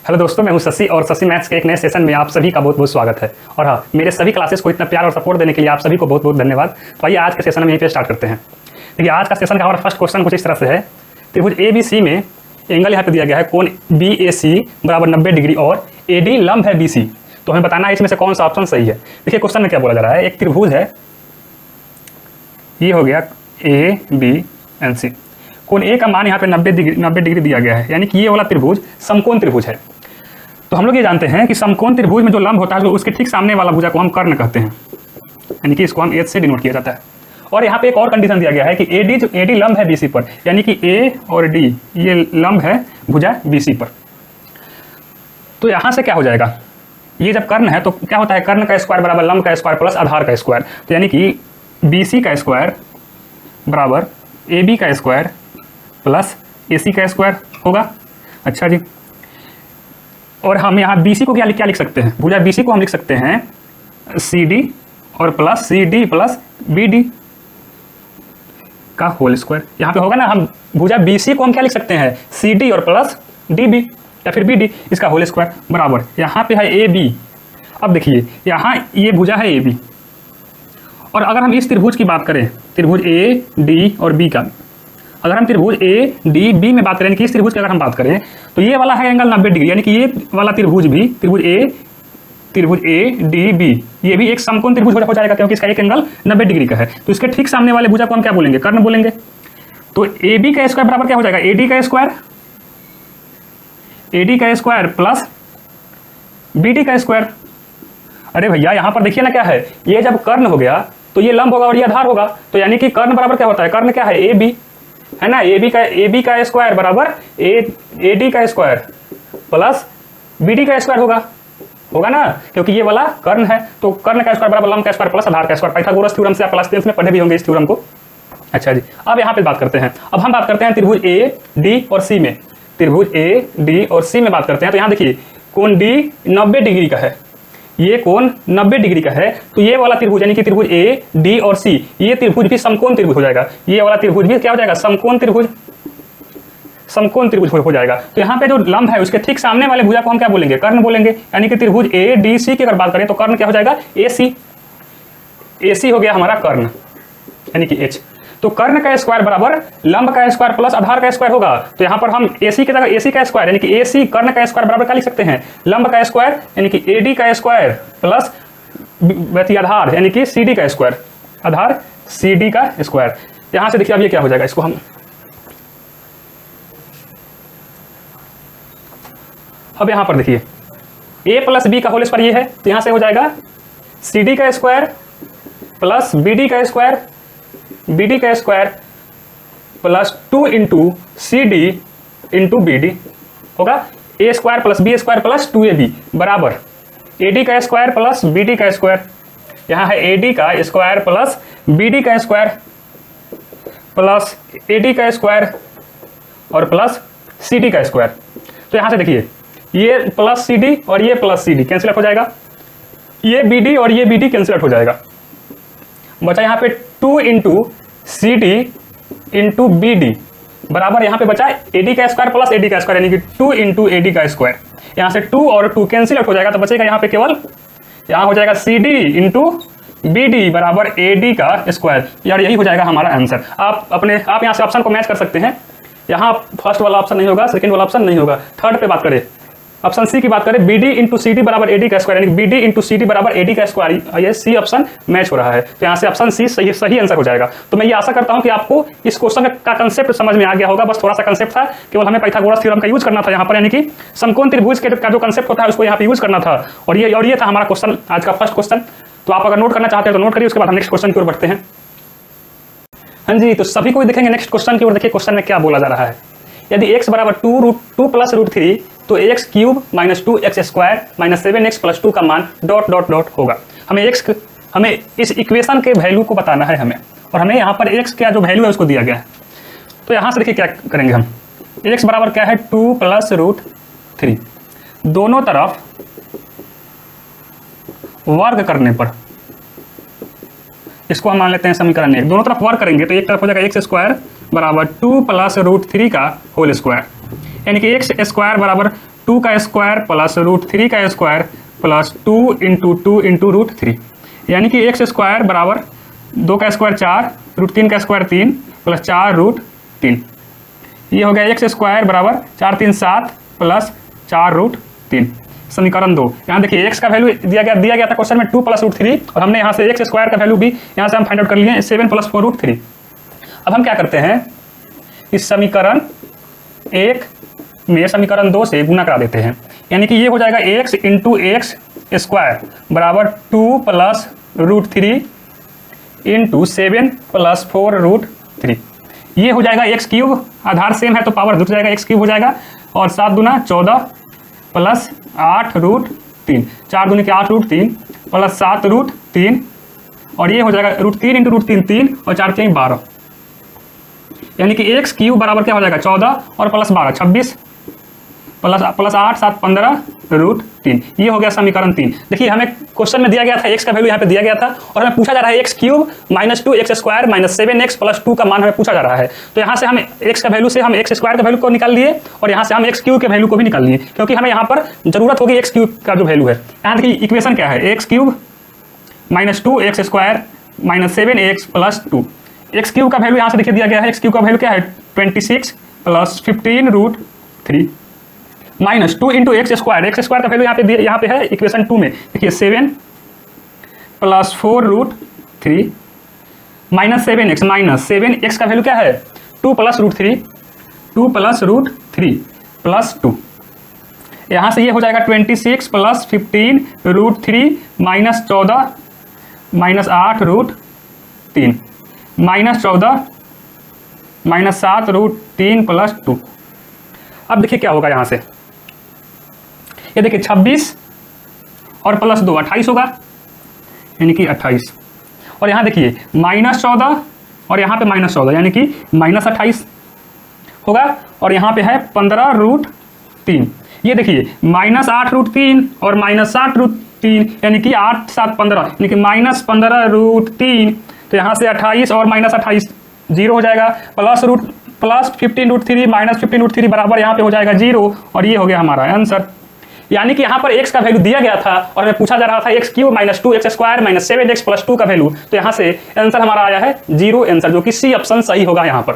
Hello दोस्तों, मैं हूं शशि और शशि मैथ्स के एक नए सेशन में आप सभी का बहुत बहुत स्वागत है। और हाँ, मेरे सभी क्लासेस को इतना प्यार और सपोर्ट देने के लिए आप सभी को बहुत बहुत धन्यवाद। तो आइए आज के सेशन में यहीं पे स्टार्ट करते हैं। देखिए, आज का सेशन का हमारा फर्स्ट क्वेश्चन कुछ इस तरह से है। त्रिभुज ए बी सी में एंगल यहाँ पे दिया गया है, कोण बी ए सी बराबर 90 डिग्री और ए डी लंब है बी सी। तो हमें बताना है इसमें से कौन सा ऑप्शन सही है। देखिए, क्वेश्चन में क्या बोला जा रहा है, एक त्रिभुज है, ये हो गया ए बी एंड सी। कोण ए का मान यहाँ पे 90 डिग्री दिया गया है, यानी कि ये वाला त्रिभुज समकोण त्रिभुज है। तो हम लोग ये जानते हैं कि समकोण त्रिभुज में जो लंब होता है, उसके ठीक सामने वाला भुजा को हम कर्ण कहते हैं, यानी कि इसको हम एच से डिनोट किया जाता है। और यहाँ पे एक और कंडीशन दिया गया है कि एडी लंब है बीसी पर, यानी कि ए और डी ये लंब है भुजा बीसी पर। तो यहाँ से क्या हो जाएगा, ये जब कर्ण है तो क्या होता है, कर्ण का स्क्वायर बराबर लंब का स्क्वायर प्लस आधार का स्क्वायर। तो यानी कि बीसी का स्क्वायर बराबर ए बी का स्क्वायर प्लस ए सी का स्क्वायर होगा। अच्छा जी, और हम यहाँ BC को क्या लिख सकते हैं, भुजा BC को हम लिख सकते हैं CD और प्लस CD प्लस BD का होल स्क्वायर। यहाँ पे होगा ना, हम भुजा BC को हम क्या लिख सकते हैं, CD और प्लस DB या फिर BD, इसका होल स्क्वायर बराबर यहाँ पे है AB। अब देखिए, यहाँ ये भुजा है AB, और अगर हम इस त्रिभुज की बात करें, त्रिभुज AD और B का, अगर हम त्रिभुज ADB में बात करें कि इस त्रिभुज की अगर हम बात करें तो ये वाला है एंगल 90 डिग्री, यानी कि ये वाला त्रिभुज भी त्रिभुज ADB ये भी एक समकोण त्रिभुज हो जाएगा, क्योंकि इसका एक एंगल 90 डिग्री का है। तो इसके ठीक सामने वाले भुजा को हम क्या बोलेंगे, कर्ण बोलेंगे। तो AB का स्क्वायर बराबर क्या हो जाएगा, AD का स्क्वायर प्लस BD का स्क्वायर। अरे भैया, यहाँ पर देखिए ना क्या है, ये जब कर्ण हो गया तो ये लंब होगा और ये आधार होगा। तो यानी कि कर्ण बराबर क्या होता है, कर्ण क्या है, AB है ना, AB का स्क्वायर बराबर AD का स्क्वायर प्लस BD का स्क्वायर होगा ना, क्योंकि ये वाला कर्ण है। तो कर्ण का स्क्वायर बराबर लंब का स्क्वायर प्लस आधार का स्क्वायर। पाइथागोरस थ्योरम से आप क्लास 10th में पढ़े भी होंगे इस थ्योरम को। अच्छा जी, अब यहाँ पे बात करते हैं। अब हम बात करते हैं त्रिभुज AD और C में, त्रिभुज AD और C में बात करते हैं। तो यहाँ देखिए, कोण D 90 डिग्री का है, ये कोण 90 डिग्री का है। तो ये वाला त्रिभुज यानी कि त्रिभुज AD और C, ये त्रिभुज भी समकोण त्रिभुज हो जाएगा। ये वाला त्रिभुज भी क्या हो जाएगा, समकोण त्रिभुज हो जाएगा। तो यहाँ पे जो लंब है उसके ठीक सामने वाले भुजा को हम क्या बोलेंगे, कर्ण बोलेंगे। यानी कि त्रिभुज ADC की अगर बात करें तो कर्ण क्या हो जाएगा, AC हो गया हमारा कर्ण, यानी कि H। तो कर्ण का स्क्वायर बराबर लंब का स्क्वायर प्लस आधार का स्क्वायर होगा। तो यहाँ पर हम AC की जगह AC का स्क्वायर यानी कि AC कर्ण का स्क्वायर बराबर क्या लिख सकते हैं, लंब का स्क्वायर यानी कि AD का स्क्वायर प्लस आधार यानी कि CD का स्क्वायर, आधार CD का स्क्वायर। यहाँ से देखिए अब ये क्या हो जाएगा, इसको हम अब यहाँ पर देखिए A प्लस B का होल स्क्वायर ये है, तो यहाँ से हो जाएगा CD का स्क्वायर प्लस BD का square plus 2 into CD into BD होगा। A square plus B square plus 2AB बराबर AD का स्क्वायर प्लस BD का स्क्वायर। यहाँ है AD का स्क्वायर प्लस BD का स्क्वायर प्लस AD का स्क्वायर और प्लस CD का स्क्वायर। तो यहाँ से देखिए, ये प्लस CD और ये प्लस CD कैंसिल आउट हो जाएगा, ये BD और ये BD कैंसिल आउट हो जाएगा। बचा यहाँ पे 2 इंटू CD इंटू BD बराबर यहाँ पे बचा AD का स्क्वायर प्लस AD का स्क्वायर, यानी कि 2 इंटू AD का स्क्वायर। यहाँ से 2 और 2 कैंसिल आउट हो जाएगा, तो बचेगा यहाँ पे केवल, यहाँ हो जाएगा CD इंटू BD बराबर AD का स्क्वायर। यार यही हो जाएगा हमारा आंसर। आप यहाँ से ऑप्शन को मैच कर सकते हैं। यहाँ फर्स्ट वाला ऑप्शन नहीं होगा, सेकंड वाला ऑप्शन नहीं होगा। थर्ड पे बात करें, ऑप्शन सी की बात करें, BD इंटू CD बराबर AD का स्क्वायर, यानी BD इंटू CD बराबर AD का स्क्वायर, ये सी ऑप्शन मैच हो रहा है। तो यहाँ से ऑप्शन सी सही आंसर हो जाएगा। तो मैं ये आशा करता हूँ कि आपको इस क्वेश्चन का कंसेप्ट समझ में आ गया होगा। बस थोड़ा सा कंसेप्ट था, केवल हमें पाइथागोरस थ्योरम का यूज करना था यहाँ पर, यानी कि समकोण त्रिभुज का जो कंसेप्ट होता है उसको यहाँ पे यूज करना था। और ये था हमारा क्वेश्चन, आज का फर्स्ट क्वेश्चन। तो आप अगर नोट करना चाहते हैं तो नोट करिए, उसके बाद हम नेक्स्ट क्वेश्चन की ओर बढ़ते हैं। हाँ जी, तो सभी को देखेंगे नेक्स्ट क्वेश्चन की ओर। देखिए क्वेश्चन में क्या बोला जा रहा है, यदि x बराबर 2 प्लस √3 तो x cube minus 2x square minus 7x plus 2 का मान ... होगा। हमें इस इक्वेशन के वैल्यू को बताना है हमें, और हमें यहाँ पर x का जो वैल्यू है उसको दिया गया है। तो यहाँ से देखिए क्या करेंगे हम, x बराबर क्या है 2 प्लस √3, दोनों तरफ वर्ग करने पर इसको हम मान लेते हैं समीकरण 1। दोनों तरफ वर्ग करेंगे तो एक तरफ हो जाएगा x स्क्वायर बराबर 2 प्लस √3 का होल स्क्वायर, यानी कि x स्क्वायर बराबर 2 का स्क्वायर प्लस √3 का स्क्वायर प्लस 2 × 2 × √3, यानी कि x स्क्वायर बराबर 2 का स्क्वायर 4, √3 का स्क्वायर 3 प्लस 4 √3। ये हो गया x स्क्वायर बराबर 4 3 7 प्लस 4 √3। समीकरण 2। यहाँ देखिए x का वैल्यू दिया गया था क्वेश्चन में 2 + √3, और हमने यहाँ से x स्क्वायर का वैल्यू भी यहाँ से हम फाइंड आउट कर लिए 7 + 4 √3। अब हम क्या करते हैं, इस समीकरण 1 में समीकरण 2 से गुना करा देते हैं, यानी कि ये हो जाएगा x × x स्क्वायर बराबर 2 + √3 × 7 + 4 √3। ये हो जाएगा x³ आधार सेम है तो पावर जुट जाएगा, x³ हो जाएगा, और 7 दूना 14 प्लस 8 √3, 4 दूनी के 8 √3 प्लस 7 √3, और ये हो जाएगा √3 × √3 3 और 4 3 12, यानी कि x³ बराबर क्या हो जाएगा 14 और प्लस 12 26 प्लस 8 7 15 √3। ये हो गया समीकरण 3। देखिए हमें क्वेश्चन में दिया गया था x का वैल्यू यहाँ पे दिया गया था, और हमें पूछा जा रहा है x³ - 2x स्क्वायर - 7x + 2 का मान हमें पूछा जा रहा है। तो यहाँ से हम x का वैल्यू से हम x स्क्वायर का वैल्यू को निकाल लिए, और यहाँ से हम x³ के वैल्यू को भी निकाल लिए, क्योंकि हमें यहाँ पर जरूरत होगी x³ का जो वैल्यू है। यहाँ देखिए इक्वेशन क्या है, x³ - 2x square - 7x + 2। x³ का वैल्यू यहाँ से देखिए दिया गया है, x³ का वैल्यू क्या है 26 + 15 √3 - 2 × x स्क्वायर, x स्क्वायर का वैल्यू यहाँ पे है इक्वेशन 2 में, देखिए 7 + 4 √3 - 7x का वैल्यू क्या है 2 + √3 प्लस 2। यहाँ से ये हो जाएगा 26 + 15 √3 - 14 - 8 √3 -14 -7 √3 प्लस 2। अब देखिए क्या होगा यहाँ से, ये देखिए 26 और प्लस 2 28 होगा, यानी कि 28, और यहाँ देखिए -14 और यहाँ पे -14 यानी कि -28 होगा, और यहाँ पे है 15 √3। ये देखिए -8 √3 और -7 √3 यानी कि 8 7 15 यानी कि -15 √3। तो यहाँ से 28 और -28 0 हो जाएगा, प्लस 15 √3 -15 √3 बराबर यहाँ पे हो जाएगा 0, और ये हो गया हमारा आंसर। यानी कि यहाँ पर x का वैल्यू दिया गया था और हमें पूछा जा रहा था x³ - 2x स्क्वायर - 7x + 2 का वैल्यू, तो यहाँ से आंसर हमारा आया है 0 आंसर, जो कि सी ऑप्शन सही होगा यहाँ पर।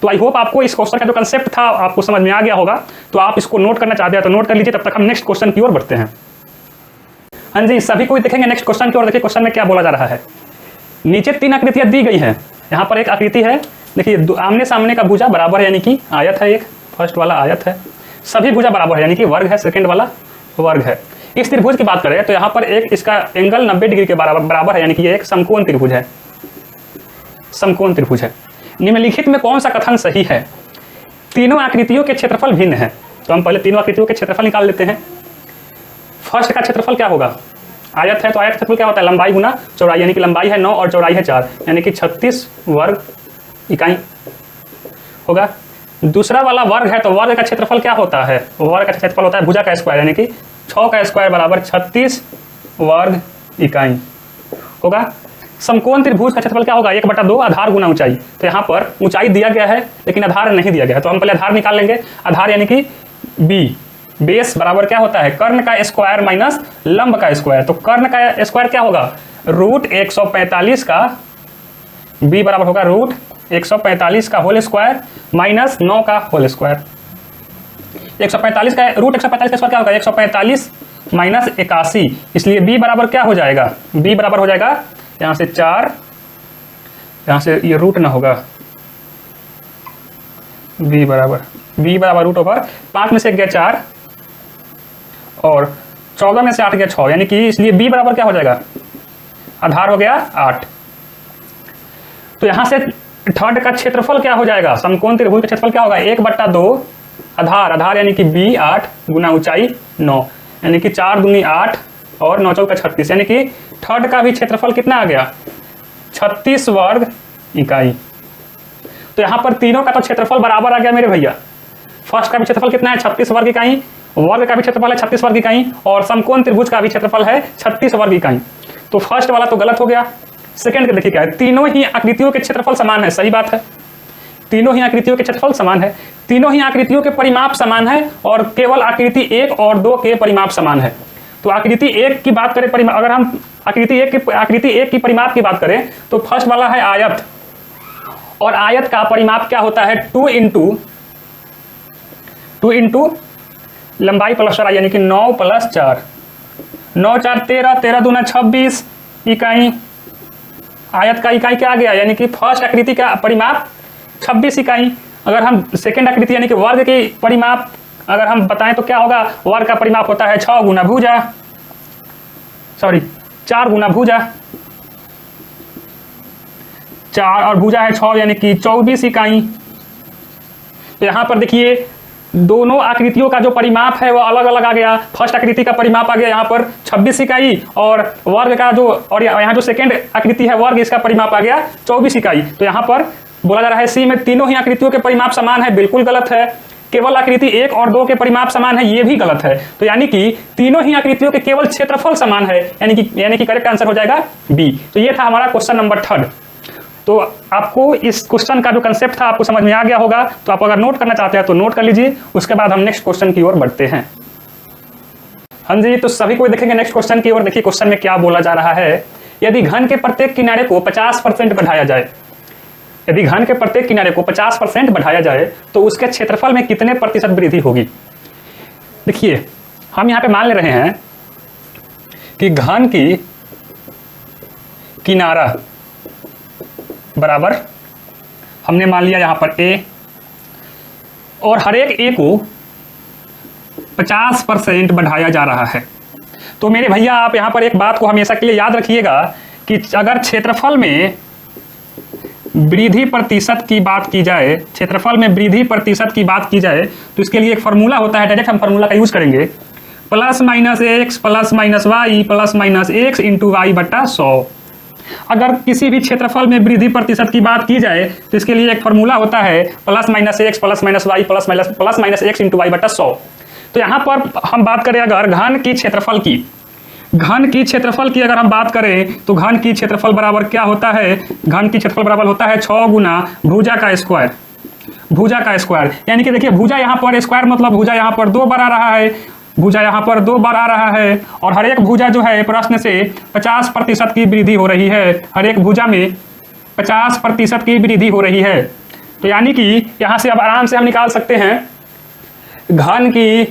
तो आई होप आपको इस क्वेश्चन का जो कंसेप्ट था आपको समझ में आ गया होगा। तो आप इसको नोट करना चाहते हैं तो नोट कर लीजिए, तब तक हम नेक्स्ट क्वेश्चन की ओर बढ़ते हैं। हाँ जी, सभी कोई देखेंगे नेक्स्ट क्वेश्चन की ओर। देखिए क्वेश्चन में क्या बोला जा रहा है, नीचे 3 आकृतियां दी गई हैं। यहाँ पर एक आकृति है, देखिए आमने सामने का भुजा बराबर है, यानी कि आयत है, एक फर्स्ट वाला आयत है, सभी भुजा बराबर है यानी कि वर्ग है, सेकंड वाला वर्ग है। इस त्रिभुज की बात करें तो यहाँ पर एक इसका एंगल 90 डिग्री के बराबर है, यानी कि ये एक समकोण त्रिभुज है, समकोण त्रिभुज है। निम्नलिखित में कौन सा कथन सही है? तीनों आकृतियों के क्षेत्रफल भिन्न है। तो हम पहले तीनों आकृतियों के क्षेत्रफल निकाल लेते हैं। फर्स्ट का क्षेत्रफल क्या होगा, आयत है तो आयत क्षेत्रफल क्या होता है, लंबाई गुना चौड़ाई, यानी कि लंबाई है 9 और चौड़ाई है 4, यानी कि 36 वर्ग इकाई होगा। दूसरा वाला वर्ग है तो वर्ग का क्षेत्रफल क्या होता है, वर्ग का क्षेत्रफल होता है भुजा का स्क्वायर, यानी कि 6 का स्क्वायर बराबर 36 वर्ग इकाई होगा। समकोण त्रिभुज का क्षेत्रफल क्या होगा, 1/2 आधार गुना ऊंचाई। तो यहाँ पर ऊंचाई दिया गया है लेकिन आधार नहीं दिया गया है, तो हम पहले आधार निकाल लेंगे। आधार यानी कि b, बेस बराबर क्या होता है, कर्ण का स्क्वायर माइनस लंब का स्क्वायर। तो कर्ण का स्क्वायर क्या होगा, √145 का, b बराबर होगा √145 का होल स्क्वायर माइनस 9 का होल स्क्वायर। 145 का √145 का स्क्वायर क्या होगा, 145 माइनस 81, इसलिए b बराबर क्या हो जाएगा, b बराबर हो जाएगा यहाँ से 4, यहाँ से ये रूट ना होगा, b बराबर √5 में से 1 गया 4 और 14 में से 8 गया 6, यानी कि इसलिए b बराबर क्या हो जाएगा, आधार हो गया 8। तो यहाँ से थर्ड का क्षेत्रफल क्या हो जाएगा, समकोण त्रिभुज का क्षेत्रफल क्या होगा, 1/2 आधार यानी कि b 8 गुना ऊंचाई 9, यानी कि 4 दूनी 8 और 9 चौका 36, यानी कि थर्ड का भी क्षेत्रफल कितना आ गया, 36 वर्ग इकाई। तो यहाँ पर तीनों का तो क्षेत्रफल बराबर आ गया मेरे भैया। फर्स्ट का भी क्षेत्रफल कितना है, 36 वर्ग इकाई, वर्ग का भी क्षेत्रफल है 36 वर्ग इकाई, और समकोण त्रिभुज का भी क्षेत्रफल है 36 वर्ग इकाई। तो फर्स्ट वाला तो गलत हो गया। सेकंड के देखिए क्या है, तीनों ही आकृतियों के क्षेत्रफल समान है, सही बात है। तीनों ही आकृतियों के क्षेत्रफल समान है, तीनों ही आकृतियों के परिमाप समान है और केवल आकृति 1 और 2 के परिमाप समान है। तो आकृति 1 की बात करें परिमाप, अगर हम आकृति 1 की परिमाप की बात करें तो फर्स्ट वाला है आयत, और आयत का परिमाप क्या होता है 2 इंटू लंबाई प्लस चौड़ाई, यानी कि 9 + 4, 9 × 4 = 13, 13 × 2 = 26 इकाई। आयत का इकाई क्या आ गया, यानी कि फर्स्ट आकृति का परिमाप 26 इकाई। अगर हम सेकेंड आकृति यानी कि वर्ग की परिमाप अगर हम बताएं तो क्या होगा, वर्ग का परिमाप होता है 4 गुना भुजा, 4 और भुजा है 6, यानी कि 24 इकाई। तो यहाँ पर देखिए दोनों आकृतियों का जो परिमाप है वो अलग अलग आ गया। फर्स्ट आकृति का परिमाप आ गया यहाँ पर 26 इकाई, और वर्ग का जो, और यहाँ जो सेकेंड आकृति है वर्ग, इसका परिमाप आ गया 24 इकाई। तो यहाँ पर बोला जा रहा है सी में तीनों ही आकृतियों के परिमाप समान है, बिल्कुल गलत है। केवल आकृति 1 और 2 के परिमाप समान है, ये भी गलत है। तो यानी कि तीनों ही आकृतियों के केवल क्षेत्रफल समान है, यानी कि करेक्ट आंसर हो जाएगा बी। तो ये था हमारा क्वेश्चन नंबर 3। तो आपको इस क्वेश्चन का जो कंसेप्ट था आपको समझ में आ गया होगा। तो आप अगर नोट करना चाहते हैं तो नोट कर लीजिए, उसके बाद हम नेक्स्ट क्वेश्चन की ओर बढ़ते हैं। हाँ जी, तो सभी को देखेंगे नेक्स्ट क्वेश्चन की ओर। देखिए क्वेश्चन में क्या बोला जा रहा है, यदि घन के प्रत्येक किनारे को 50% बढ़ाया जाए, यदि घन के प्रत्येक किनारे को 50% बढ़ाया जाए तो उसके क्षेत्रफल में कितने प्रतिशत वृद्धि होगी। देखिए हम यहाँ पे मान ले रहे हैं कि घन की किनारा बराबर, हमने मान लिया यहाँ पर ए, और हर एक ए को 50% बढ़ाया जा रहा है। तो मेरे भैया आप यहाँ पर एक बात को हमेशा के लिए याद रखिएगा कि अगर क्षेत्रफल में वृद्धि प्रतिशत की बात की जाए, क्षेत्रफल में वृद्धि प्रतिशत की बात की जाए तो इसके लिए एक फार्मूला होता है, डायरेक्ट हम फार्मूला का यूज करेंगे, +- x + y + x × y / 100। अगर किसी भी क्षेत्रफल में वृद्धि प्रतिशत की बात की जाए तो इसके लिए एक फार्मूला होता है +- x + y + x × y / 100। तो यहाँ पर हम बात करें अगर घन की क्षेत्रफल की अगर हम बात करें तो घन की क्षेत्रफल बराबर क्या होता है, घन की क्षेत्रफल बराबर होता है 6 गुना भुजा का स्क्वायर। यानी कि देखिए भुजा यहाँ पर स्क्वायर मतलब भुजा यहाँ पर 2 बार आ रहा है, भुजा यहाँ पर 2 बार आ रहा है, और हर एक भुजा जो है प्रश्न से 50% की वृद्धि हो रही है, हर एक भुजा में 50% की वृद्धि हो रही है। तो यानी कि यहाँ से अब आराम से हम निकाल सकते हैं घन की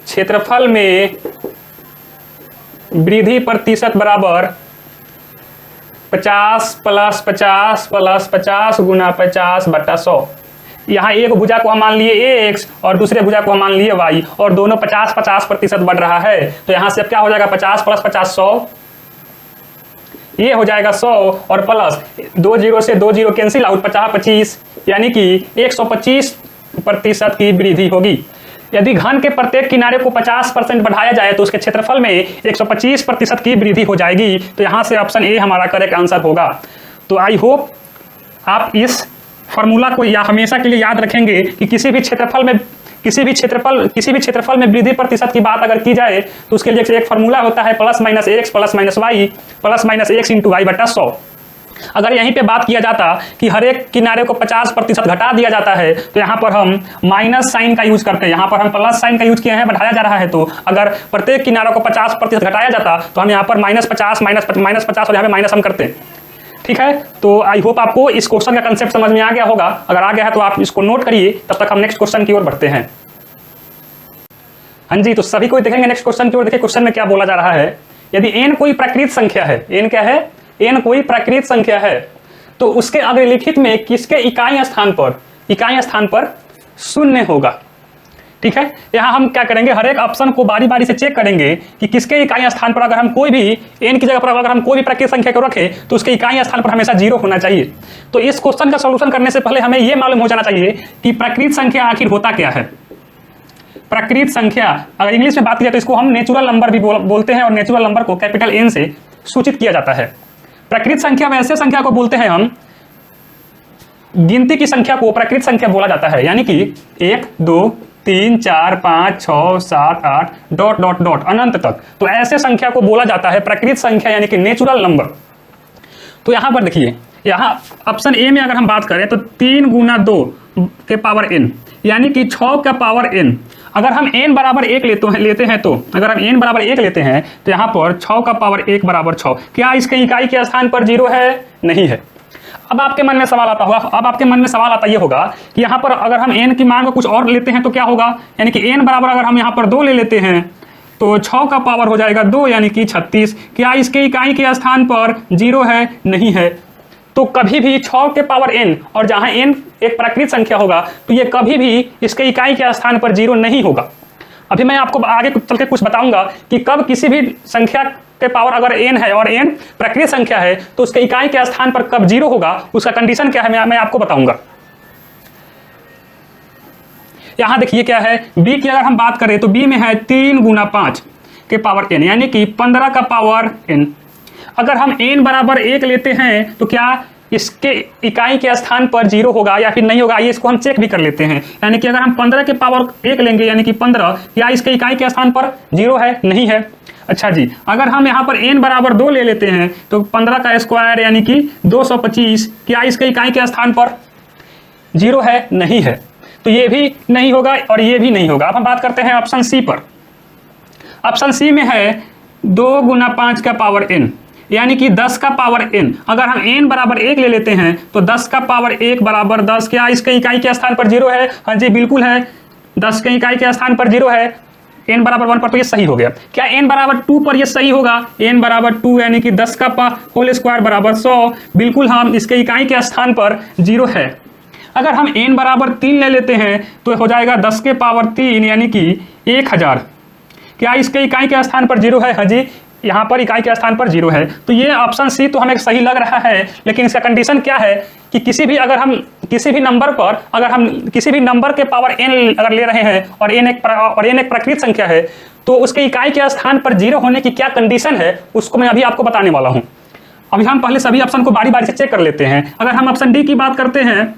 क्षेत्रफल में वृद्धि प्रतिशत बराबर 50 + 50 + 50 गुना 50 / 100। यहाँ एक भुजा को हम मान लिए x और दूसरे भुजा को हम मान लिए y, और दोनों 50% बढ़ रहा है। तो यहाँ से अब क्या हो जाएगा 50 + 50 100, ये हो जाएगा 100, और प्लस 2 0 से 2 0 कैंसिल आउट, 50 25, यानी कि 125% की वृद्धि होगी। यदि घन के प्रत्येक किनारे को 50% बढ़ाया जाए तो उसके क्षेत्रफल में 125% की वृद्धि हो जाएगी। तो यहाँ से ऑप्शन ए हमारा करेक्ट आंसर होगा। तो आई होप आप इस फॉर्मूला को या हमेशा के लिए याद रखेंगे कि किसी भी क्षेत्रफल में वृद्धि प्रतिशत की बात अगर की जाए तो उसके लिए एक फार्मूला होता है +- x + -y + x × y / 100। अगर यहीं पे बात किया जाता कि हर एक किनारे को 50% घटा दिया जाता है तो यहाँ पर हम माइनस साइन का यूज करते हैं, यहाँ पर हम प्लस साइन का यूज किए हैं, बढ़ाया जा रहा है। तो अगर प्रत्येक किनारों को 50% घटाया जाता तो हम यहाँ पर -50 और यहाँ पे माइनस हम करते हैं। ठीक है, तो आई होप आपको इस क्वेश्चन का कंसेप्ट समझ में आ गया होगा। अगर आ गया है तो आप इसको नोट करिए, तब तक हम नेक्स्ट क्वेश्चन की ओर बढ़ते हैं। हाँ जी, तो सभी को देखेंगे नेक्स्ट क्वेश्चन की ओर। देखिए क्वेश्चन में क्या बोला जा रहा है, यदि n कोई प्राकृत संख्या है, n क्या है, n कोई प्राकृत संख्या है, तो उसके अग्रलिखित में किसके इकाई स्थान पर 0 होगा। ठीक है, यहाँ हम क्या करेंगे, हर एक ऑप्शन को बारी बारी से चेक करेंगे कि किसके इकाई स्थान पर अगर हम कोई भी n की जगह पर अगर हम कोई भी प्राकृत संख्या को रखें तो उसके इकाई स्थान पर हमेशा 0 होना चाहिए। तो इस क्वेश्चन का सॉल्यूशन करने से पहले हमें यह मालूम हो जाना चाहिए कि प्राकृत संख्या आखिर होता क्या है। प्राकृत संख्या अगर इंग्लिश में बात की जाए तो इसको हम नेचुरल नंबर भी बोलते हैं, और नेचुरल नंबर को कैपिटल N से सूचित किया जाता है। प्राकृत संख्या में ऐसे संख्या को बोलते हैं हम, गिनती की संख्या को प्राकृत संख्या बोला जाता है, यानी कि 1 2 3 4 5 6 7 8 ... अनंत तक। तो ऐसे संख्या को बोला जाता है प्राकृत संख्या, यानी कि नेचुरल नंबर। तो यहाँ पर देखिए यहाँ ऑप्शन ए में अगर हम बात करें तो 3 गुना 2 के पावर n, यानी कि 6 का पावर n। अगर हम n बराबर 1 लेते हैं तो अगर हम n बराबर 1 लेते हैं तो यहाँ पर 6 का पावर 1 बराबर 6। क्या इसके इकाई के स्थान पर 0 है? नहीं है। अब आपके मन में सवाल आता होगा, ये होगा कि यहाँ पर अगर हम n की मान को कुछ और लेते हैं तो क्या होगा, यानी कि n बराबर अगर हम यहाँ पर 2 ले लेते हैं तो 6 का पावर हो जाएगा 2, यानी कि 36। क्या इसके इकाई के स्थान पर 0 है? नहीं है। तो कभी भी 6 के पावर n और जहाँ n एक प्राकृतिक संख्या होगा तो ये कभी भी इसके इकाई के स्थान पर 0 नहीं होगा। अभी मैं आपको आगे चल के कुछ बताऊंगा कि कब किसी भी संख्या के पावर अगर n है और n प्राकृतिक संख्या है तो उसके इकाई के स्थान पर कब 0 होगा, उसका कंडीशन क्या है मैं आपको बताऊंगा। यहाँ देखिए क्या है, b की अगर हम बात करें तो b में है 3 गुना 5 के पावर n, यानी कि 15 का पावर n। अगर हम n बराबर 1 लेते हैं तो क्या इसके इकाई के स्थान पर 0 होगा या फिर नहीं होगा, आइए इसको हम चेक भी कर लेते हैं। यानी कि अगर हम 15 के पावर 1 लेंगे यानी कि 15, या इसके इकाई के स्थान पर 0 है? नहीं है। अच्छा जी, अगर हम यहाँ पर n बराबर 2 ले लेते हैं तो 15 का स्क्वायर यानी कि 225, क्या इसके इकाई के स्थान पर 0 है? नहीं है। तो ये भी नहीं होगा और ये भी नहीं होगा। अब हम बात करते हैं ऑप्शन सी पर। ऑप्शन सी में है 2 गुना 5 का पावर n, यानी कि 10 का पावर n। अगर हम n बराबर 1 ले लेते हैं तो 10 का पावर 1 बराबर 10। क्या इसके इकाई के स्थान पर 0 है? हाँ जी बिल्कुल है, 10 के इकाई के स्थान पर 0 है। n बराबर 1 पर तो ये सही हो गया। क्या n बराबर 2 पर ये सही होगा? n बराबर 2 यानी कि 10 का होल स्क्वायर बराबर 100। बिल्कुल हम इसके इकाई के स्थान पर 0 है। अगर हम n बराबर 3 ले लेते हैं तो हो जाएगा 10 के पावर 3 यानी कि 1000। क्या इसके इकाई के स्थान पर 0 है? हाँ जी, यहाँ पर इकाई के स्थान पर 0 है। तो ये ऑप्शन सी तो हमें सही लग रहा है, लेकिन इसका कंडीशन क्या है कि किसी भी नंबर के पावर n अगर ले रहे हैं और n एक प्राकृतिक संख्या है तो उसके इकाई के स्थान पर 0 होने की क्या कंडीशन है उसको मैं अभी आपको बताने वाला हूँ। अभी हम पहले सभी ऑप्शन को बारी बारी से चेक कर लेते हैं। अगर हम ऑप्शन डी की बात करते हैं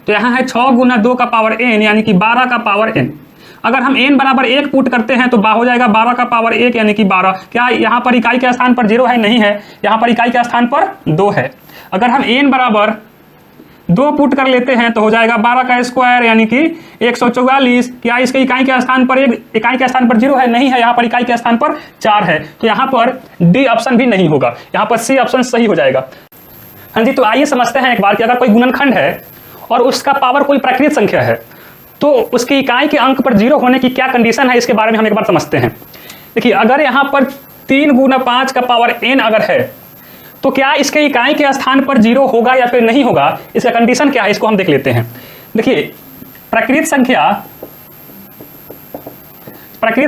तो यहाँ है 6 गुना 2 का पावर n, यानी कि 12 का पावर n। अगर हम n बराबर 1 पुट करते हैं तो हो जाएगा 12 का पावर 1 यानी कि 12। क्या यहाँ पर इकाई के स्थान पर 0 है? नहीं है, यहाँ पर इकाई के स्थान पर 2 है। अगर हम n बराबर 2 पुट कर लेते हैं तो हो जाएगा 12 का स्क्वायर यानी कि 144। क्या इसके इकाई के स्थान पर 0 है? नहीं है, यहाँ पर इकाई के स्थान पर 4 है। तो यहाँ पर डी ऑप्शन भी नहीं होगा, यहाँ पर सी ऑप्शन सही हो जाएगा। हाँ जी, तो आइए समझते हैं एक बार कि अगर कोई गुणनखंड है और उसका पावर कोई प्राकृतिक संख्या है तो उसकी इकाई के अंक पर 0 होने की क्या कंडीशन है, इसके बारे में हम एक बार समझते हैं। देखिए, अगर यहाँ पर 3 गुना 5 का पावर n अगर है तो क्या इसके इकाई के स्थान पर 0 होगा या फिर नहीं होगा, इसका कंडीशन क्या है इसको हम देख लेते हैं। देखिए, प्राकृतिक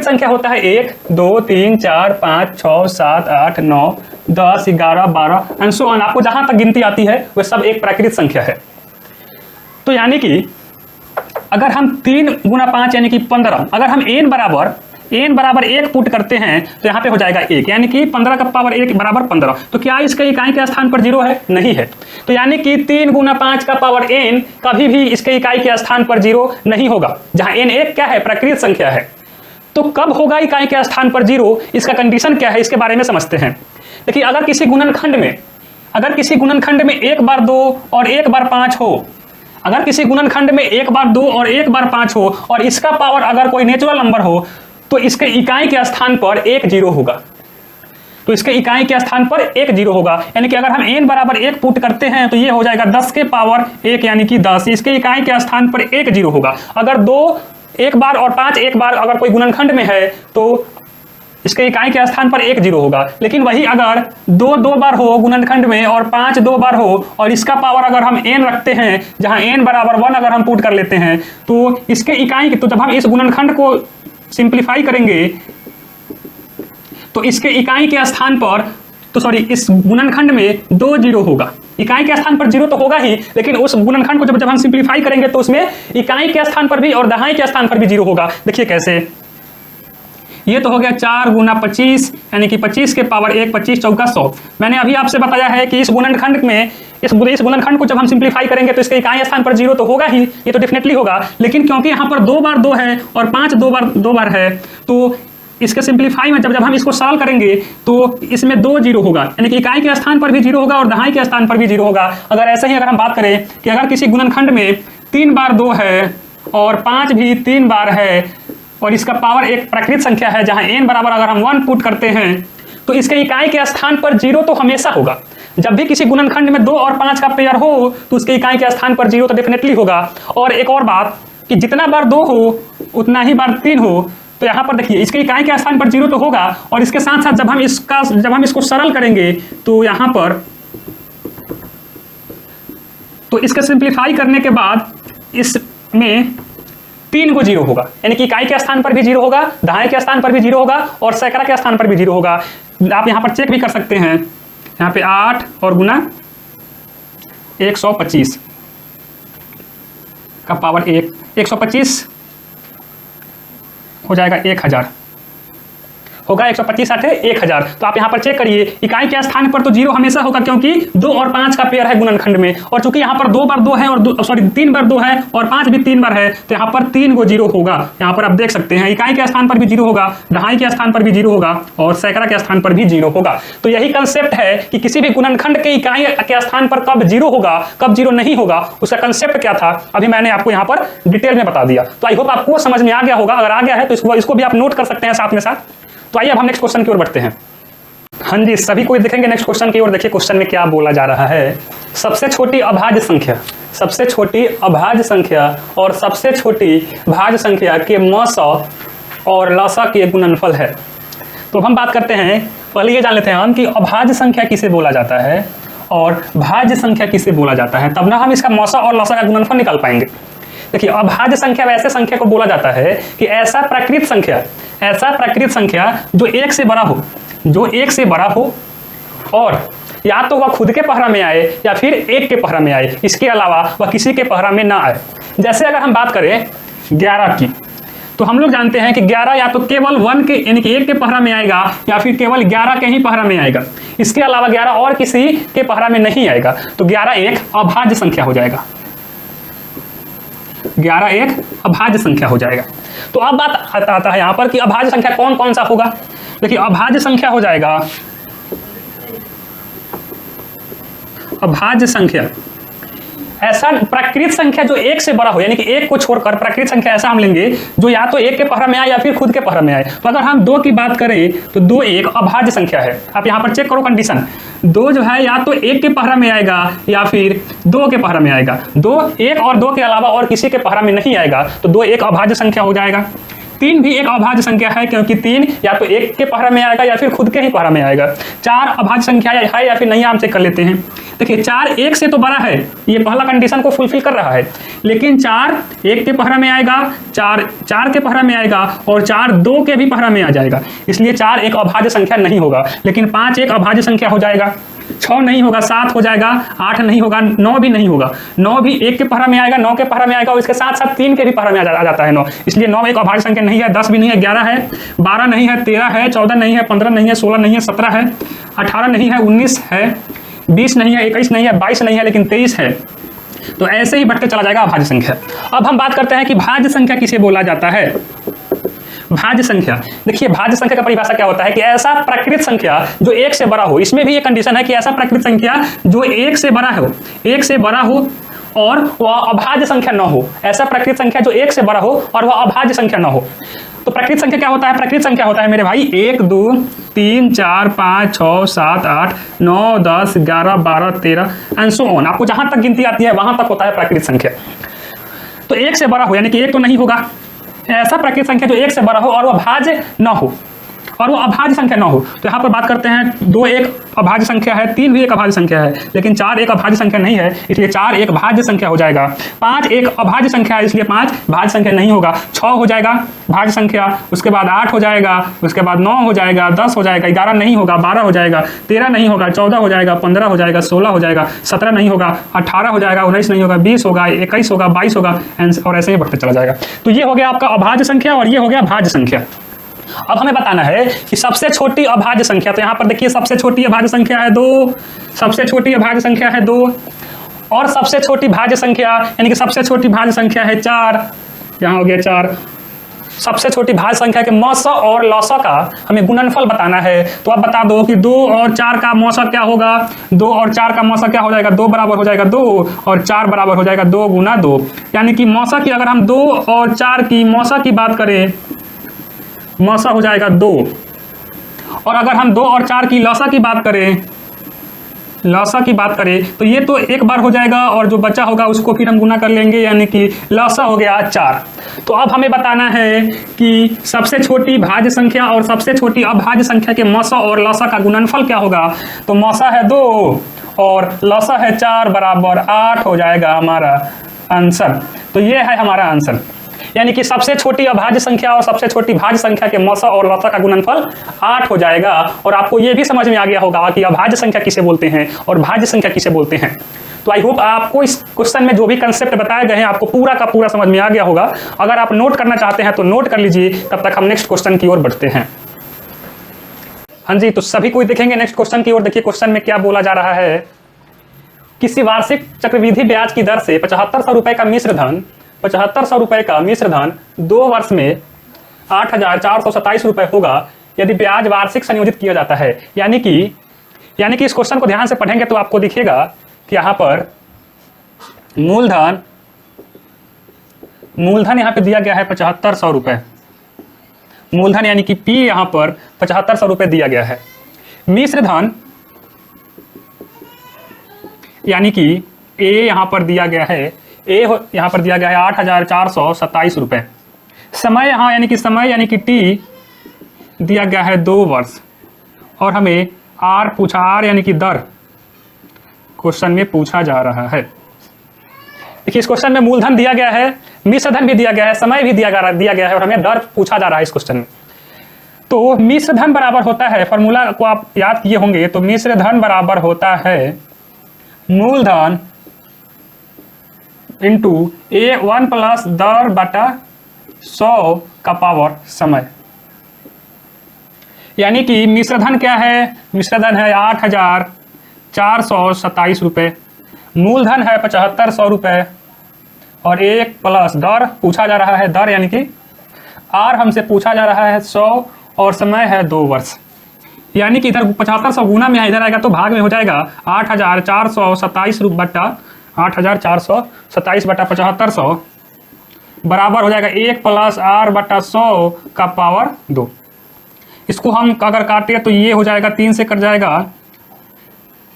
संख्या होता है 1 2 3 4 5 6 7 8 9 10 11 12 एंड सो ऑन। आपको जहां तक गिनती आती है वह सब एक प्राकृतिक संख्या है। तो यानी कि अगर हम 3 गुना 5 यानी कि 15, अगर हम n बराबर 1 पुट करते हैं तो यहाँ पे हो जाएगा 1, यानी कि 15 का पावर 1 बराबर 15। तो क्या इसके इकाई के स्थान पर 0 है? नहीं है। तो यानी कि 3 गुना 5 का पावर n कभी भी इसके इकाई के स्थान पर 0 नहीं होगा, जहाँ n एक क्या है? प्राकृतिक संख्या है। तो कब होगा इकाई के स्थान पर 0, इसका कंडीशन क्या है इसके बारे में समझते हैं। देखिए, अगर किसी गुणनखंड में 1 बार 2 और 1 बार 5 हो, अगर किसी गुणनखंड में 1 बार 2 और 1 बार 5 हो और इसका पावर अगर कोई नेचुरल नंबर हो तो इसके इकाई के स्थान पर 1 0 होगा। तो इसके इकाई के स्थान पर 1 0 होगा, यानी कि अगर हम n बराबर 1 पुट करते हैं तो ये हो जाएगा 10 के पावर 1 यानी कि 10। इसके इकाई के स्थान पर 1 0 होगा। अगर 2 1 बार और 5 1 बार अगर कोई गुणनखंड में है तो इसके इकाई के स्थान पर 1 0 होगा। लेकिन वही अगर 2 2 बार हो गुणनखंड में और 5 2 बार हो और इसका पावर अगर हम n रखते हैं, जहां n बराबर 1 अगर हम पुट कर लेते हैं तो इसके इकाई, तो जब हम इस गुणनखंड को सिंप्लीफाई करेंगे तो इसके इकाई के स्थान पर, इस गुणनखंड में 2 0 होगा। इकाई के स्थान पर 0 तो होगा ही, लेकिन उस गुणनखंड को जब हम सिंप्लीफाई करेंगे तो उसमें इकाई के स्थान पर भी और दहाई के स्थान पर भी 0 होगा। देखिए कैसे, ये तो हो गया 4 गुना 25 यानी कि 25 के पावर 1 25 चौका 100। मैंने अभी आपसे बताया है कि इस गुणनखंड में इस गुणनखंड को जब हम सिंप्लीफाई करेंगे तो इसके इकाई स्थान पर 0 तो होगा ही, ये तो डेफिनेटली होगा। लेकिन क्योंकि यहाँ पर 2 बार 2 है और 5 2 बार है तो इसके सिंप्लीफाई में जब हम इसको सॉल्व करेंगे तो इसमें 2 जीरो होगा, यानी कि इकाई के स्थान पर भी जीरो होगा और दहाई के स्थान पर भी जीरो होगा। अगर ऐसे ही अगर हम बात करें कि अगर किसी गुणनखंड में 3 बार 2 है और 5 भी 3 बार है और इसका पावर एक प्राकृत संख्या है जहां n बराबर अगर हम 1 पुट करते हैं तो इसके इकाई के स्थान पर जीरो तो हमेशा होगा। जब भी किसी गुणनखंड में 2 और 5 का पेयर हो तो उसके इकाई के स्थान पर जीरो तो डेफिनेटली होगा। और एक और बात कि जितना बार 2 हो उतना ही बार 3 हो, तो यहाँ पर देखिए इसके इकाई के स्थान पर जीरो तो होगा और इसके साथ साथ जब हम इसको सरल करेंगे तो यहाँ पर तो इसके सिंप्लीफाई करने के बाद इसमें 3 को जीरो होगा, यानी कि इकाई के स्थान पर भी जीरो होगा, दहाई के स्थान पर भी जीरो होगा और सैकड़ा के स्थान पर भी जीरो होगा। आप यहाँ पर चेक भी कर सकते हैं, यहाँ पे 8 और गुना 125 का पावर 125 हो जाएगा 1000 होगा, 125 8 1000। तो आप यहाँ पर चेक करिए इकाई के स्थान पर तो जीरो हमेशा होगा क्योंकि 2 और 5 का पेयर है गुणनखंड में, और चूंकि यहाँ पर 2 बार 2 है और 3 बार 2 है और 5 भी 3 बार है तो यहाँ पर 3 को जीरो होगा। यहाँ पर आप देख सकते हैं इकाई के स्थान पर भी जीरो होगा, दहाई के स्थान पर भी जीरो होगा और सैकड़ा के स्थान पर भी जीरो होगा। तो यही कंसेप्ट है कि किसी भी गुणनखंड के इकाई के स्थान पर कब जीरो होगा कब जीरो नहीं होगा, उसका कंसेप्ट क्या था अभी मैंने आपको यहाँ पर डिटेल में बता दिया। तो आई होप आपको समझ में आ गया होगा, अगर आ गया है तो इसको भी आप नोट कर सकते हैं साथ में साथ। तो आइए अब हम नेक्स्ट क्वेश्चन की ओर बढ़ते हैं। हाँ जी, सभी कोई देखेंगे नेक्स्ट क्वेश्चन की ओर। देखिए क्वेश्चन में क्या बोला जा रहा है। सबसे छोटी अभाज्य संख्या, सबसे छोटी अभाज्य संख्या और सबसे छोटी भाज्य संख्या के मौसा और लसा के गुणनफल है। तो हम बात करते हैं, पहले ये जान लेते हैं हम कि अभाज्य संख्या किसे बोला जाता है और भाज्य संख्या किसे बोला जाता है, तब ना हम इसका मौसा और लसा का गुणनफल निकाल पाएंगे। देखिए अभाज्य संख्या वैसे संख्या को बोला जाता है कि ऐसा प्राकृत संख्या जो 1 से बड़ा हो, जो 1 से बड़ा हो और या तो वह खुद के पहरा में आए या फिर 1 के पहरा में आए, इसके अलावा वह किसी के पहरा में ना आए। जैसे अगर हम बात करें 11 की, तो हम लोग जानते हैं कि 11 या तो केवल 1 के यानी कि 1 के पहरा में आएगा या फिर केवल 11 के ही पहरा में आएगा, इसके अलावा 11 और किसी के पहरा में नहीं आएगा। तो 11 एक अभाज्य संख्या हो जाएगा, 11 एक अभाज्य संख्या हो जाएगा। तो अब बात आता है यहाँ पर कि अभाज्य संख्या कौन कौन सा होगा। देखिए अभाज्य संख्या हो जाएगा, अभाज्य संख्या ऐसा प्राकृत संख्या जो 1 से बड़ा हो, यानी कि 1 को छोड़कर प्राकृत संख्या ऐसा हम लेंगे जो या तो 1 के पहरा में आए या फिर खुद के पहरा में आए। तो अगर हम 2 की बात करें तो 2 एक अभाज्य संख्या है। आप यहाँ पर चेक करो कंडीशन, 2 जो है या तो 1 के पहरा में आएगा या फिर 2 के पहरा में आएगा। 2 1 और 2 के अलावा और किसी के पहरा में नहीं आएगा तो 2 एक अभाज्य संख्या हो जाएगा। 3 भी एक अभाज्य संख्या है क्योंकि 3 या तो 1 के पहरा में आएगा या फिर खुद के ही पहरा में आएगा। 4 अभाज्य संख्या है या फिर नहीं, हम चेक कर लेते हैं। देखिए 4 1 से तो बड़ा है, ये पहला कंडीशन को फुलफिल कर रहा है, लेकिन 4 1 के पहरा में आएगा, 4 के पहरा में आएगा और 4 2 के भी पहरा में आ जाएगा, इसलिए 4 एक अभाज्य संख्या नहीं होगा। लेकिन 5 एक अभाज्य संख्या हो जाएगा, 6 नहीं होगा, 7 हो जाएगा, 8 नहीं होगा, 9 भी नहीं होगा। 9 भी 1 के पहरा में आएगा, 9 के पहरा में आएगा और इसके साथ साथ 3 के भी पहरा में आ जाता है 9, इसलिए 9 एक अभाज्य संख्या नहीं है। 10 भी नहीं है, 11 है, 12 नहीं है, 13 है, 14 नहीं है, 15 नहीं है, 16 नहीं है, 17 है, 18 नहीं है, 19 है, 20 नहीं है, 21 नहीं है, 22 नहीं है, लेकिन 23 है। तो ऐसे ही बढ़ते चला जाएगा अभाज्य संख्या। अब हम बात करते हैं कि भाज्य संख्या किसे बोला जाता है। भाज्य संख्या, देखिए भाज्य संख्या का परिभाषा क्या होता है कि ऐसा प्राकृत संख्या जो 1 से बड़ा हो, इसमें भी ये कंडीशन है कि ऐसा प्राकृत संख्या जो 1 से बड़ा हो, 1 से बड़ा हो और वह अभाज्य संख्या न हो। ऐसा प्राकृत संख्या जो 1 से बड़ा हो और वह अभाज्य संख्या न हो। तो प्राकृत संख्या क्या होता है? प्राकृत संख्या होता है मेरे भाई 1 2 3 4 5 6 7 8 9 10 11 12 13 एंड सो ऑन। आपको जहां तक गिनती आती है वहां तक होता है प्राकृत संख्या। तो 1 से बड़ा हो, यानी कि 1 तो नहीं होगा, ऐसा प्राकृत संख्या जो 1 से बड़ा हो और वह भाज्य न हो और वो अभाज्य संख्या न हो। तो यहाँ पर बात करते हैं 2 एक अभाज्य संख्या है, 3 भी एक अभाज्य संख्या है, लेकिन 4 एक अभाज्य संख्या नहीं है, इसलिए 4 एक भाज्य संख्या हो जाएगा। 5 एक अभाज्य संख्या है, इसलिए 5 भाज्य संख्या नहीं होगा। 6 हो जाएगा भाज्य संख्या, उसके बाद 8 हो जाएगा, उसके बाद 9 हो जाएगा, 10 हो जाएगा, 11 नहीं होगा, 12 हो जाएगा, 13 नहीं होगा, 14 हो जाएगा, 15 हो जाएगा, 16 हो जाएगा, 17 नहीं होगा, 18 हो जाएगा, 19 नहीं होगा, 20 होगा, 21 होगा, 22 होगा और ऐसे ही बढ़ते चला जाएगा। तो ये हो गया आपका अभाज्य संख्या और ये हो गया भाज्य संख्या। अब हमें बताना है कि सबसे छोटी अभाज्य संख्या, तो यहाँ पर देखिए सबसे छोटी अभाज्य संख्या है 2, सबसे छोटी अभाज्य संख्या है 2 और सबसे छोटी भाज्य संख्या यानी कि सबसे छोटी भाज्य संख्या है 4, यहाँ हो गया 4 सबसे छोटी भाज्य संख्या के मौसा और लौसा का हमें गुणनफल बताना है। तो आप बता दो कि 2 और 4 का मौसा क्या होगा। 2 और 4 का मौसा क्या हो जाएगा, 2 बराबर हो जाएगा 2 और 4 बराबर हो जाएगा 2 गुना 2। यानी कि मौसा की अगर हम 2 और 4 की मौसा की बात करें, मौसा हो जाएगा 2। और अगर हम 2 और 4 की लौसा की बात करें, लौसा की बात करें तो ये तो एक बार हो जाएगा और जो बचा होगा उसको फिर हम गुना कर लेंगे, यानी कि लौसा हो गया 4। तो अब हमें बताना है कि सबसे छोटी भाज्य संख्या और सबसे छोटी अभाज्य संख्या के मौसा और लौसा का गुणनफल क्या होगा। तो मौसा है 2 और लौसा है 4 बराबर 8 हो जाएगा हमारा आंसर। तो ये है हमारा आंसर, यानी कि सबसे छोटी अभाज्य संख्या और सबसे छोटी भाज्य संख्या के मौसा और लौसा का गुणनफल 8 हो जाएगा। और आपको ये भी समझ में आ गया होगा कि अभाज्य संख्या किसे बोलते हैं और भाज्य संख्या किसे बोलते हैं। तो आई होप आपको इस क्वेश्चन में जो भी कंसेप्ट बताए गए हैं आपको पूरा का पूरा समझ में आ गया होगा। अगर आप नोट करना चाहते हैं तो नोट कर लीजिए, तब तक हम नेक्स्ट क्वेश्चन की ओर बढ़ते हैं। हाँ जी, तो सभी कोई देखेंगे नेक्स्ट क्वेश्चन की ओर। देखिए क्वेश्चन में क्या बोला जा रहा है। किसी वार्षिक चक्रवृद्धि ब्याज की दर से 7500 रुपए का मिश्र धन 7500 रुपए का मिश्र धन 2 वर्ष में 8427 रुपए होगा यदि ब्याज वार्षिक संयोजित किया जाता है। यानी कि इस क्वेश्चन को ध्यान से पढ़ेंगे तो आपको दिखेगा कि यहाँ पर मूलधन यहाँ पे दिया गया है 7500 रुपए। मूलधन यानी कि P यहाँ पर 7500 रुपए दिया गया है। मिश्र धन यानी कि A यहाँ पर दिया गया है, यहाँ पर दिया गया है 8427 रुपए। समय यहाँ यानी कि T दिया गया है 2 वर्ष और हमें R पूछा, R यानी कि दर क्वेश्चन में पूछा जा रहा है। देखिए इस क्वेश्चन में मूलधन दिया गया है, मिश्र धन भी दिया गया है, समय भी दिया गया है और हमें दर पूछा जा रहा है इस क्वेश्चन में। तो मिश्र धन बराबर होता है, फॉर्मूला को आप याद किए होंगे, तो मिश्र धन बराबर होता है मूलधन इंटू A1 प्लस दर बटा 100 का पावर समय। यानी कि मिश्रधन क्या है, मिश्रधन है 8427 रुपये, मूलधन है 7500 रुपये और 1 प्लस दर पूछा जा रहा है, दर यानी कि R हमसे पूछा जा रहा है 100 और समय है 2 वर्ष। यानी कि इधर 7500 गुना में है, इधर आएगा तो भाग में हो जाएगा 8427 बटा 8427 बटा 7500 बराबर हो जाएगा 1 प्लस R बटा 100 का पावर 2। इसको हम अगर काटे तो ये हो जाएगा 3 से कट जाएगा,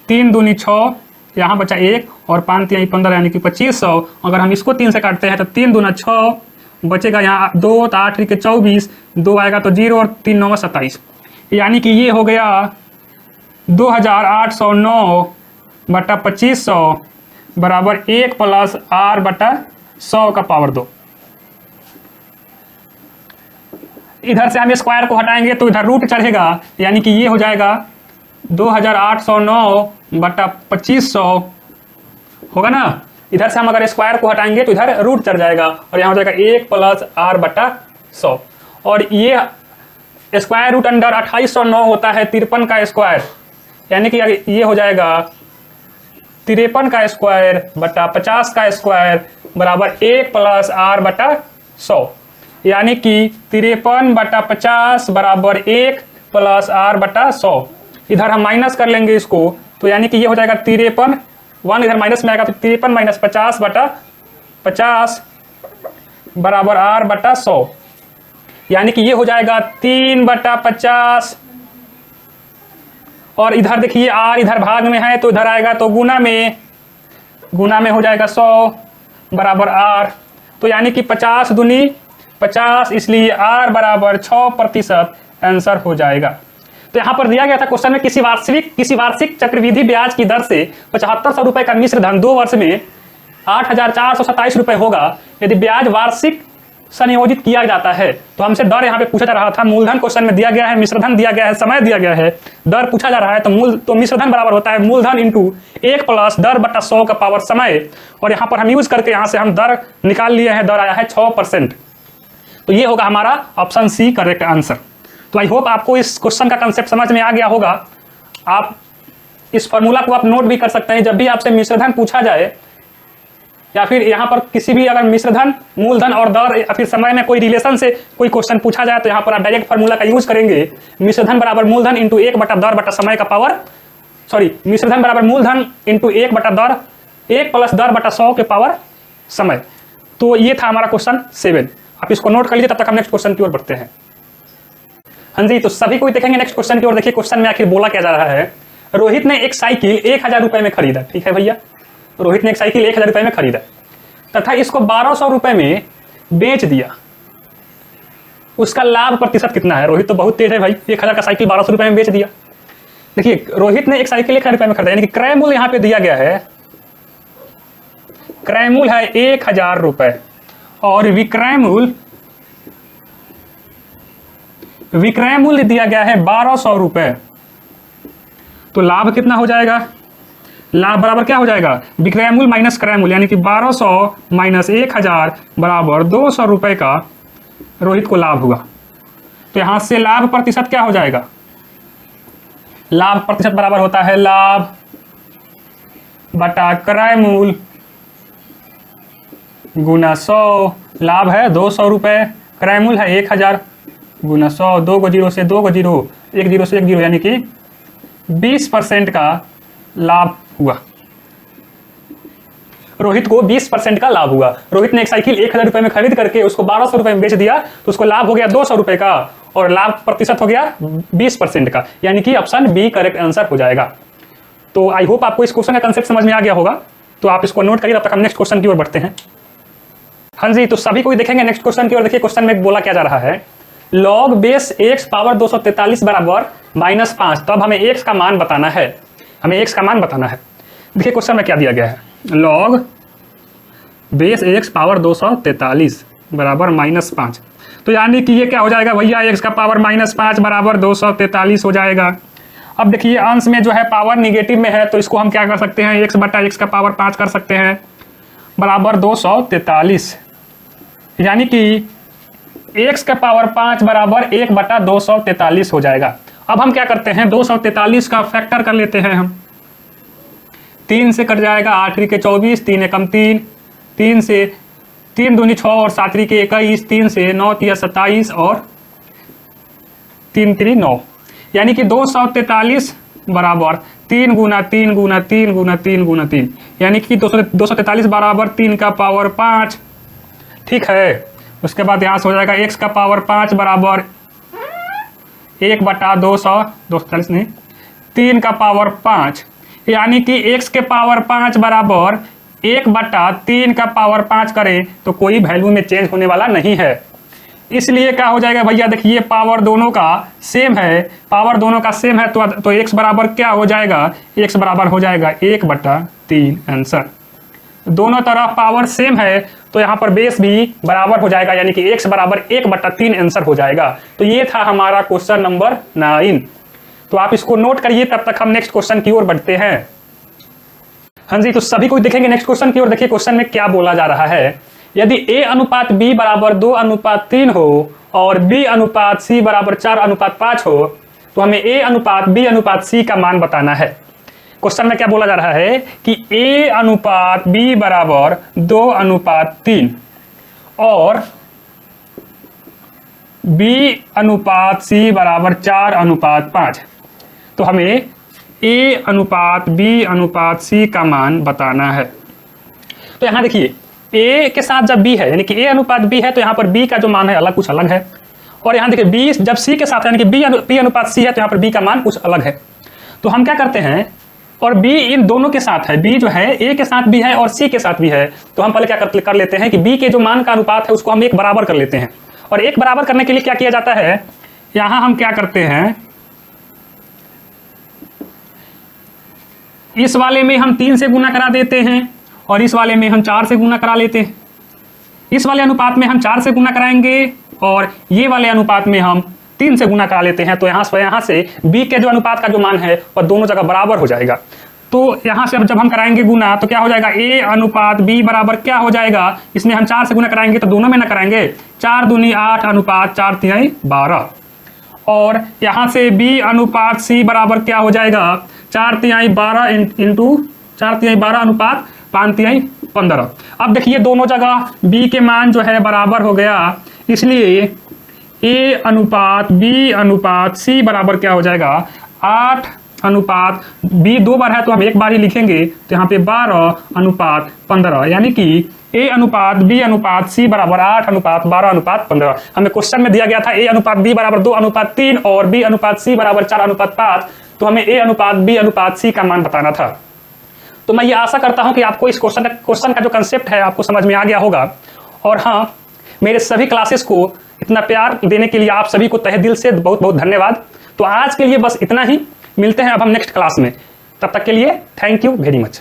3 दूनी 6, यहाँ बचा 1 और 5 3 15 यानी कि 2500। अगर हम इसको 3 से काटते हैं तो 3 दूना 6 बचेगा, यहाँ 2 तो 8 के 24, 2 आएगा तो 0 और 3 9 27। यानी कि ये हो गया 2809 बटा 2500 बराबर 1 प्लस R बटा 100 का पावर 2। इधर से हम स्क्वायर को हटाएंगे तो इधर रूट चढ़ेगा, यानी कि ये हो जाएगा 2809 बटा 2500 होगा ना। इधर से हम अगर स्क्वायर को हटाएंगे तो इधर रूट चढ़ जाएगा और यहाँ हो जाएगा 1 प्लस R बटा 100। और ये स्क्वायर रूट अंडर 2809 होता है 53 का स्क्वायर, यानी कि ये हो जाएगा 53 का स्क्वायर बटा 50 का स्क्वायर बराबर 1 प्लस R बटा 100। यानी कि 53 बटा 50 बराबर 1 प्लस R बटा 100। इधर हम माइनस कर लेंगे इसको, तो यानी कि ये हो जाएगा 53, 1 इधर माइनस में आएगा तो 53 माइनस 50 बटा 50 बराबर R बटा 100। यानी कि ये हो जाएगा 3 बटा 50 और इधर देखिए R इधर भाग में है तो इधर आएगा तो गुना में हो जाएगा 100 बराबर R। तो यानी कि 50 दूनी 50, इसलिए R बराबर 6% आंसर हो जाएगा। तो यहाँ पर दिया गया था क्वेश्चन में किसी वार्षिक चक्रवृद्धि ब्याज की दर से 7500 रुपए का मिश्र धन 2 वर्ष में 8427 रुपए होगा यदि ब्याज वार्षिक संयोजित किया जाता है। तो हमसे दर यहाँ पे पूछा जा रहा था, मूलधन क्वेश्चन में दिया गया है, मिश्रधन दिया गया है, समय दिया गया है, दर पूछा जा रहा है। तो मिश्रधन बराबर होता है मूलधन इंटू 1 प्लस दर बटा 100 का पावर समय। और यहाँ पर हम यूज करके यहाँ से हम दर निकाल लिए हैं, दर आया है 6%। तो ये होगा हमारा ऑप्शन सी करेक्ट आंसर। तो आई होप आपको इस क्वेश्चन का कंसेप्ट समझ में आ गया होगा। आप इस फॉर्मूला को आप नोट भी कर सकते हैं, जब भी आपसे मिश्रधन पूछा जाए या फिर यहाँ पर किसी भी अगर मिश्रधन, मूलधन और दर या फिर समय में कोई रिलेशन से कोई क्वेश्चन पूछा जाए तो यहाँ पर आप डायरेक्ट फार्मूला का यूज करेंगे, मिश्रधन बराबर मूलधन इंटू 1 बटा दर बटा समय का पावर, सॉरी मिश्रधन बराबर मूलधन इंटू 1 बटा दर, 1 प्लस दर बटा 100 के पावर समय। तो ये था हमारा क्वेश्चन 7। आप इसको नोट कर लीजिए, तब तक हम नेक्स्ट क्वेश्चन की ओर बढ़ते हैं। हाँ जी, तो सभी कोई देखेंगे नेक्स्ट क्वेश्चन की ओर। देखिए क्वेश्चन में आखिर बोला क्या जा रहा है। रोहित ने एक साइकिल 1000 रुपए में खरीदा, ठीक है भैया, रोहित ने एक साइकिल 1000 रुपए में खरीदा तथा इसको 1200 रुपए में बेच दिया। उसका लाभ प्रतिशत कितना है? रोहित तो बहुत तेज है भाई, 1000 का साइकिल 1200 रुपए में बेच दिया। देखिए रोहित ने एक साइकिल 1000 रुपए में खरीदा, यानी कि क्रय मूल्य यहाँ पे दिया गया है, क्रय मूल्य है 1000 रुपए और विक्रय मूल्य दिया गया है 1200 रुपए। तो लाभ कितना हो जाएगा? लाभ बराबर क्या हो जाएगा? विक्रय मूल्य माइनस क्रय मूल्य, यानी कि 1200 माइनस 1000 बराबर 200 रुपए का रोहित को लाभ हुआ। तो यहां से लाभ प्रतिशत क्या हो जाएगा? लाभ प्रतिशत बराबर होता है लाभ बटा क्रय मूल्य गुना 100। लाभ है 200 रुपए, क्रय मूल्य है 1000 गुना 100, 2 को 0 से 2 को 0, 1 0 से 1 0, यानी कि 20% का लाभ हुआ। रोहित को 20% का लाभ हुआ। रोहित ने एक साइकिल 1000 रुपए में खरीद करके उसको 1200 रुपए में बेच दिया, तो उसको लाभ हो गया 200 रुपए का और लाभ प्रतिशत हो गया 20% का, यानी कि ऑप्शन बी करेक्ट आंसर हो जाएगा। तो आई होप आपको इस क्वेश्चन का कंसेप्ट समझ में आ गया होगा। तो आप इसको नोट करिए, तब तक हम नेक्स्ट क्वेश्चन की ओर बढ़ते हैं। हाँ जी, तो सभी कोई देखेंगे नेक्स्ट क्वेश्चन की ओर। देखिए क्वेश्चन में बोला क्या जा रहा है, लॉग बेस x पावर 243 बराबर -5। तो अब हमें x का मान बताना है, हमें x का मान बताना है। देखिए क्वेश्चन में क्या दिया गया है, लॉग बेस x पावर 243 बराबर -5। तो यानी कि ये क्या हो जाएगा भैया, x का पावर -5 बराबर 243 हो जाएगा। अब देखिए अंश में जो है पावर निगेटिव में है, तो इसको हम क्या कर सकते हैं, x बटा x का पावर 5 कर सकते हैं बराबर 243, यानी कि x का पावर 5 बराबर 1 बटा 243 हो जाएगा। अब हम क्या करते हैं, 243 का फैक्टर कर लेते हैं हम। 3 से कट जाएगा, 8 के 24, 3 एकम 3, 3 से 3 दूनी 6 और 7 के 21, 3 से 9 तिया 27 और 3 3 9, यानी कि 243 बराबर 3 गुना 3 गुना 3 गुना 3 गुना 3, यानी कि 243 बराबर 3 का पावर 5। ठीक है, उसके बाद यहाँ से हो जाएगा x का पावर 5 बराबर 1 बटा 243 नहीं 3 का पावर 5, यानी कि x के पावर 5 बराबर 1 बटा 3 का पावर 5 करें तो कोई वैल्यू में चेंज होने वाला नहीं है। इसलिए क्या हो जाएगा भैया, देखिए पावर दोनों का सेम है, पावर दोनों का सेम है, तो x बराबर क्या हो जाएगा, x बराबर हो जाएगा 1 बटा 3 आंसर। दोनों तरफ पावर सेम है तो यहाँ पर बेस भी बराबर हो जाएगा, यानी कि x बराबर 1 बटा 3 आंसर हो जाएगा। तो ये था हमारा क्वेश्चन नंबर 9। तो आप इसको नोट करिए, तब तक हम नेक्स्ट क्वेश्चन की ओर बढ़ते हैं। हाँ जी, तो सभी कोई देखेंगे नेक्स्ट क्वेश्चन की ओर। देखिए क्वेश्चन में क्या बोला जा रहा है, यदि a अनुपात b बराबर 2:3 हो और b अनुपात c बराबर 4:5 हो तो हमें a अनुपात b अनुपात c का मान बताना है। क्वेश्चन में क्या बोला जा रहा है कि a अनुपात b बराबर 2:3 और b अनुपात c बराबर 4:5, तो हमें a अनुपात b अनुपात c का मान बताना है। तो यहाँ देखिए a के साथ जब b है, यानी कि a अनुपात b है, तो यहाँ पर b का जो मान है अलग कुछ अलग है, और यहाँ देखिए b जब c के साथ है, यानी कि b अनुपात c है, तो यहाँ पर b का मान कुछ अलग है। तो हम क्या करते हैं, और b इन दोनों के साथ है, b जो है a के साथ भी है और c के साथ भी है, तो हम पहले क्या कर लेते हैं कि b के जो मान का अनुपात है उसको हम एक बराबर कर लेते हैं। और एक बराबर करने के लिए क्या किया जाता है, यहाँ हम क्या करते हैं, इस वाले में हम 3 से गुना करा देते हैं और इस वाले में हम 4 से गुना करा लेते हैं। इस वाले अनुपात में हम 4 से गुना कराएंगे और ये वाले अनुपात में हम 3 से गुना करा लेते हैं। तो यहाँ से b के जो अनुपात का जो मान है वह दोनों जगह बराबर हो जाएगा। तो यहाँ से अब जब हम कराएंगे गुना तो क्या हो जाएगा, a अनुपात b बराबर क्या हो जाएगा, इसमें हम 4 से गुना कराएंगे तो दोनों में ना कराएंगे, 4 दूनी 8 अनुपात 4 तिहाई 12, और यहाँ से b अनुपात c बराबर क्या हो जाएगा, 4 तिहाई 12 इंटू 4 तिहाई 12 अनुपात 5 तिहाई 15। अब देखिए दोनों जगह b के मान जो है बराबर हो गया, इसलिए a अनुपात b अनुपात c बराबर क्या हो जाएगा 8 अनुपात b 2 बार है तो हम 1 बार ही लिखेंगे, तो यहाँ पे 12 अनुपात 15, यानी कि a अनुपात b अनुपात c बराबर 8 अनुपात 12 अनुपात 15। हमें क्वेश्चन में दिया गया था a अनुपात b बराबर 2 अनुपात 3 और b अनुपात c बराबर 4 अनुपात 5, तो हमें a अनुपात b अनुपात c का मान बताना था। तो मैं ये आशा करता हूं कि आपको इस क्वेश्चन का जो कंसेप्ट है आपको समझ में आ गया होगा। और हाँ, मेरे सभी क्लासेस को इतना प्यार देने के लिए आप सभी को तहे दिल से बहुत बहुत धन्यवाद। तो आज के लिए बस इतना ही, मिलते हैं अब हम नेक्स्ट क्लास में, तब तक के लिए थैंक यू वेरी मच।